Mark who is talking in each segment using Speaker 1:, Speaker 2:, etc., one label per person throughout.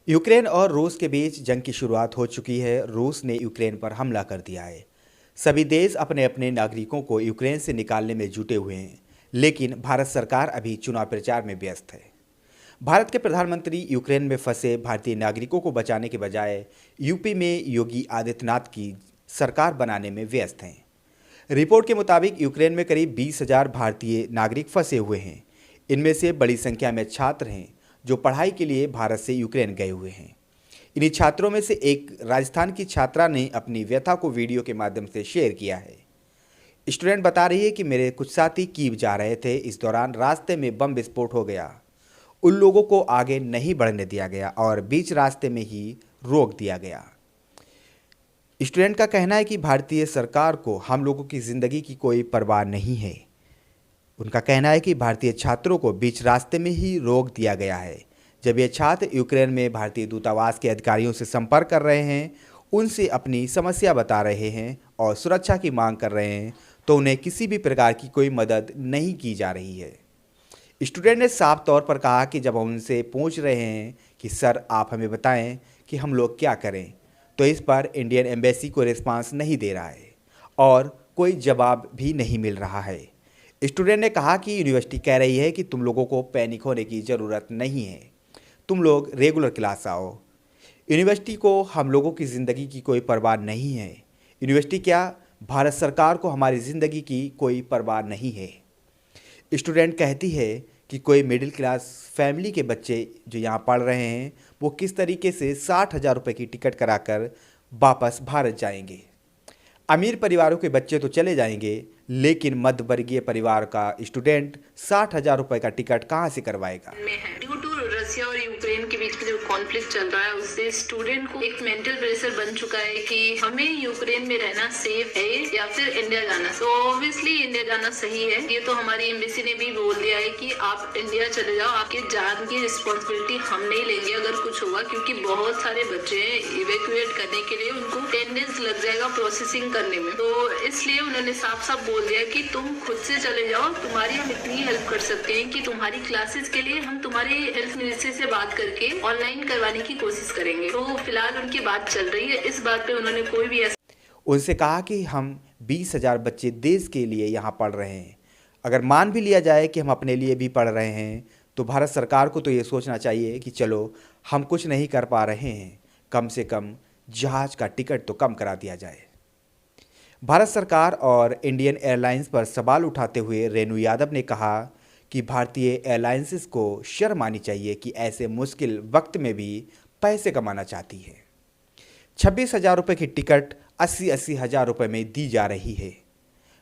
Speaker 1: Ukraine और रूस के बीच जंग की शुरुआत हो चुकी है। रूस ने यूक्रेन पर हमला कर दिया है। सभी देश अपने अपने नागरिकों को यूक्रेन से निकालने में जुटे हुए हैं, लेकिन भारत सरकार अभी चुनाव प्रचार में व्यस्त है। भारत के प्रधानमंत्री यूक्रेन में फंसे भारतीय नागरिकों को बचाने के बजाय यूपी में योगी आदित्यनाथ की सरकार बनाने में व्यस्त हैं। रिपोर्ट के मुताबिक यूक्रेन में करीब 20,000 भारतीय नागरिक फंसे हुए हैं। इनमें से बड़ी संख्या में छात्र हैं जो पढ़ाई के लिए भारत से यूक्रेन गए हुए हैं। इन्हीं छात्रों में से एक राजस्थान की छात्रा ने अपनी व्यथा को वीडियो के माध्यम से शेयर किया है। स्टूडेंट बता रही है कि मेरे कुछ साथी कीव जा रहे थे, इस दौरान रास्ते में बम विस्फोट हो गया। उन लोगों को आगे नहीं बढ़ने दिया गया और बीच रास्ते में ही रोक दिया गया। स्टूडेंट का कहना है कि भारतीय सरकार को हम लोगों की ज़िंदगी की कोई परवाह नहीं है। उनका कहना है कि भारतीय छात्रों को बीच रास्ते में ही रोक दिया गया है। जब ये छात्र यूक्रेन में भारतीय दूतावास के अधिकारियों से संपर्क कर रहे हैं, उनसे अपनी समस्या बता रहे हैं और सुरक्षा की मांग कर रहे हैं, तो उन्हें किसी भी प्रकार की कोई मदद नहीं की जा रही है। स्टूडेंट ने साफ तौर पर कहा कि जब हम उनसे पूछ रहे हैं कि सर आप हमें बताएं कि हम लोग क्या करें, तो इस पर इंडियन एम्बेसी को रिस्पांस नहीं दे रहा है और कोई जवाब भी नहीं मिल रहा है। स्टूडेंट ने कहा कि यूनिवर्सिटी कह रही है कि तुम लोगों को पैनिक होने की ज़रूरत नहीं है, तुम लोग रेगुलर क्लास आओ। यूनिवर्सिटी को हम लोगों की ज़िंदगी की कोई परवाह नहीं है। यूनिवर्सिटी क्या, भारत सरकार को हमारी ज़िंदगी की कोई परवाह नहीं है। स्टूडेंट कहती है कि कोई मिडिल क्लास फैमिली के बच्चे जो यहाँ पढ़ रहे हैं, वो किस तरीके से 60,000 रुपये की टिकट कराकर वापस भारत जाएंगे। अमीर परिवारों के बच्चे तो चले जाएंगे, लेकिन मध्यवर्गीय परिवार का स्टूडेंट 60,000 रुपये का टिकट कहाँ से करवाएगा।
Speaker 2: ड्यू टू रसिया और यूक्रेन के बीच में जो कॉन्फ्लिक्ट चल रहा है, उससे स्टूडेंट को एक मेंटल प्रेशर बन चुका है कि हमें यूक्रेन में रहना सेफ है या फिर इंडिया जाना। तो ऑब्वियसली इंडिया जाना सही है। ये तो हमारी एम्बेसी ने भी बोल दिया है कि आप इंडिया चले जाओ, आपके जान की रिस्पॉन्सिबिलिटी हम नहीं लेंगे अगर कुछ हुआ, क्योंकि बहुत सारे बच्चे हैं इवैक्यूएट करने के लिए, उनको 10 डेज लग जाएगा प्रोसेसिंग करने में। तो इसलिए उन्होंने साफ साफ बोल दिया कि तुम खुद से चले जाओ, तुम्हारी हम इतनी हेल्प कर सकते हैं कि तुम्हारी क्लासेस के लिए हम तुम्हारे हेल्थ मिनिस्ट्री से बात करके ऑनलाइन करवाने की कोशिश करेंगे। तो फिलहाल उनकी बात चल रही है। इस बात पे उन्होंने कोई भी
Speaker 1: उनसे कहा कि हम 20,000 बच्चे देश के लिए यहाँ पढ़ रहे हैं। अगर मान भी लिया जाए कि हम अपने लिए भी पढ़ रहे हैं, तो भारत सरकार को तो ये सोचना चाहिए कि चलो हम कुछ नहीं कर पा रहे हैं, कम से कम जहाज़ का टिकट तो कम करा दिया जाए। भारत सरकार और इंडियन एयरलाइंस पर सवाल उठाते हुए रेणु यादव ने कहा कि भारतीय एयरलाइंसेस को शर्म आनी चाहिए कि ऐसे मुश्किल वक्त में भी पैसे कमाना चाहती है। 26,000 रुपये की टिकट 80-80 हज़ार रुपये में दी जा रही है।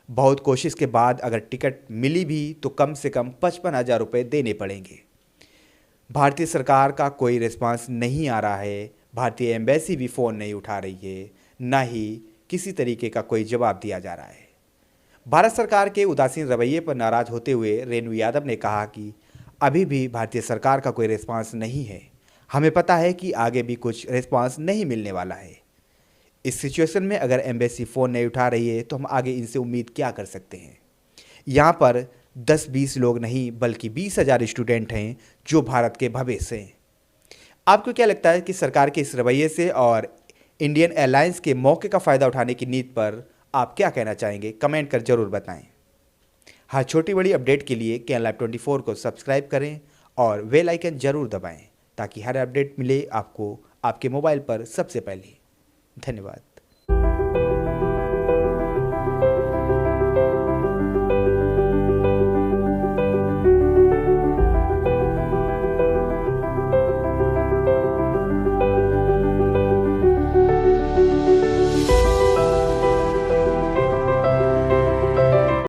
Speaker 1: बहुत कोशिश के बाद अगर टिकट मिली भी तो कम से कम 55,000 रुपये देने पड़ेंगे। भारतीय सरकार का कोई रिस्पांस नहीं आ रहा है। भारतीय एम्बेसी भी फ़ोन नहीं उठा रही है, ना ही किसी तरीके का कोई जवाब दिया जा रहा है। भारत सरकार के उदासीन रवैये पर नाराज होते हुए रेणु यादव ने कहा कि अभी भी भारतीय सरकार का कोई रिस्पांस नहीं है। हमें पता है कि आगे भी कुछ रिस्पांस नहीं मिलने वाला है। इस सिचुएशन में अगर एम्बेसी फ़ोन नहीं उठा रही है तो हम आगे इनसे उम्मीद क्या कर सकते हैं। यहाँ पर 10-20 लोग नहीं बल्कि 20,000 स्टूडेंट हैं जो भारत के भविष्य हैं। आपको क्या लगता है कि सरकार के इस रवैये से और इंडियन एयरलाइंस के मौके का फ़ायदा उठाने की नीति पर आप क्या कहना चाहेंगे? कमेंट कर ज़रूर बताएं। हर छोटी बड़ी अपडेट के लिए केएन लाइव 24 को सब्सक्राइब करें और बेल आइकन ज़रूर दबाएं ताकि हर अपडेट मिले आपको आपके मोबाइल पर सबसे पहले। धन्यवाद।